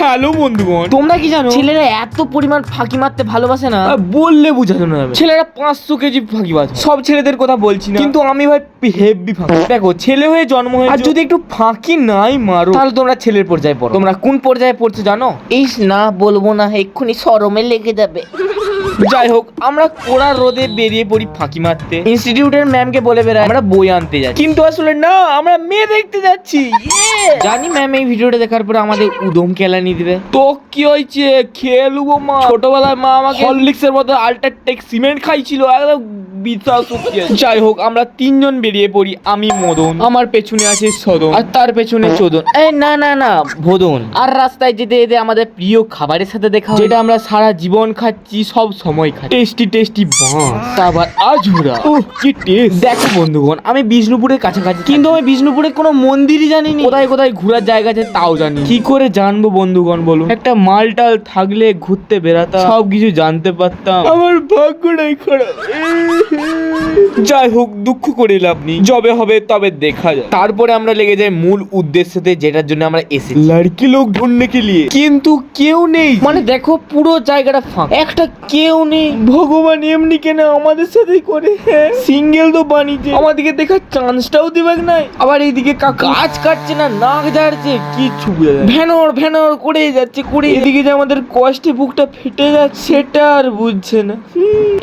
Hello বন্ধুগণ, তোমরা কি জানো ছেলেরা এত পরিমাণ ফাঁকি মারতে ভালোবাসে না, বললে বোঝানো যাবে। ছেলেরা 500 কেজি ফাঁকি বাজ। সব ছেলেদের কথা বলছি না, কিন্তু আমি ভাই হেভি ফাঁকি। দেখো, ছেলে হয়ে জন্ম হয়ে আর যদি একটু ফাঁকি নাই মারো, তাহলে তোমরা ছেলের পর্যায়ে পড়ো। তোমরা কোন পর্যায়ে পড়ছো জানো? ইস না বলবো না, এক্ষুনি শরমে লেগে যাবে। যাই হোক, আমরা কোড়া রোদে বেরিয়ে পড়ি ফাঁকি মারতে। ইনস্টিটিউটের ম্যামকে বলে বেড়াই আমরা বই আনতে যাচ্ছি, কিন্তু আসলে না, আমরা মেয়ে দেখতে যাচ্ছি। জানি ম্যাম এই ভিডিওটা দেখার পরে আমাদের উদম কেলানি দিবে। তো কি হয়েছে, খেয়ে নেবো মা। ছোটবেলায় মা আমাকে হরলিক্সের মধ্যে আল্ট্রাটেক সিমেন্ট খাইছিল, একদম বিশাল শক্তি আছে। যাই হোক, আমরা 3 জন বেরিয়ে পড়ি। আমি মদন, আমার পেছনে আছে সদন, আর তার পেছনে চোদন। এই না না না, ভোদন। আর রাস্তায় যেতে যেতে আমাদের প্রিয় খাবারের সাথে দেখা হয়, যেটা আমরা সারা জীবন খাচ্ছি, সব সময় খাচ্ছি। টেস্টি টেস্টি বাঁশ, তারপর আঝুরা। ওহ কি টেস্ট। দেখো বন্ধুগণ, আমি বিষ্ণুপুরের কাছাকাছি, কিন্তু আমি বিষ্ণুপুরে কোনো মন্দিরই জানি না। কোথায় কোথায় ঘোরার জায়গা আছে তাও জানি। কি করে জানবো বন্ধুগণ বলুন? একটা মালটাল থাকলে ঘুরতে বেরাতাম, সব কিছু জানতে পারতাম। আমার ভাগ্যটাই খারাপ। যাই হোক, দুঃখ করে লাভ নেই, যবে হবে তবে দেখা যায়। তারপরে আমরা লেগে যাই মূল উদ্দেশ্যতে, যেটার জন্য আমরা এসেছি, লড়কি লোক ঢুঁড়নে কে লিয়ে। কিন্তু কেউ নেই, মানে দেখো পুরো জায়গাটা ফাঁকা, একটা কেউ নেই। ভগবান এমনি কেন আমাদের সাথেই করে? সিঙ্গেল তো বানিয়েছে, আমাদেরকে দেখার চান্সটাও দিবে নাই। আবার এইদিকে গাছ কাটছে না, নাক ঝাড়ছে, কিচ্ছু বোঝা যায় না। ভ্যানর ভ্যানর করে যাচ্ছে, করে এদিকে যে আমাদের কষ্টে বুকটা ফেটে যাচ্ছে, সেটা আর বুঝছে না।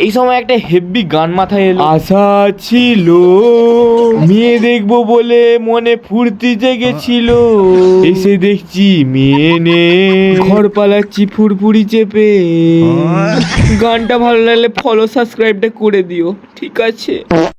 এই সময় একটা হেভি গান মাথায় এলো। আশা ছিল মেয়ে দেখবো বলে, মনে ফুর্তি জেগেছিল, এসে দেখছি মেয়ে নেই, ঘর পালাচ্ছি ফুরফুরি চেপে। গানটা ভালো লাগলে ফলো সাবস্ক্রাইবটা করে দিও, ঠিক আছে?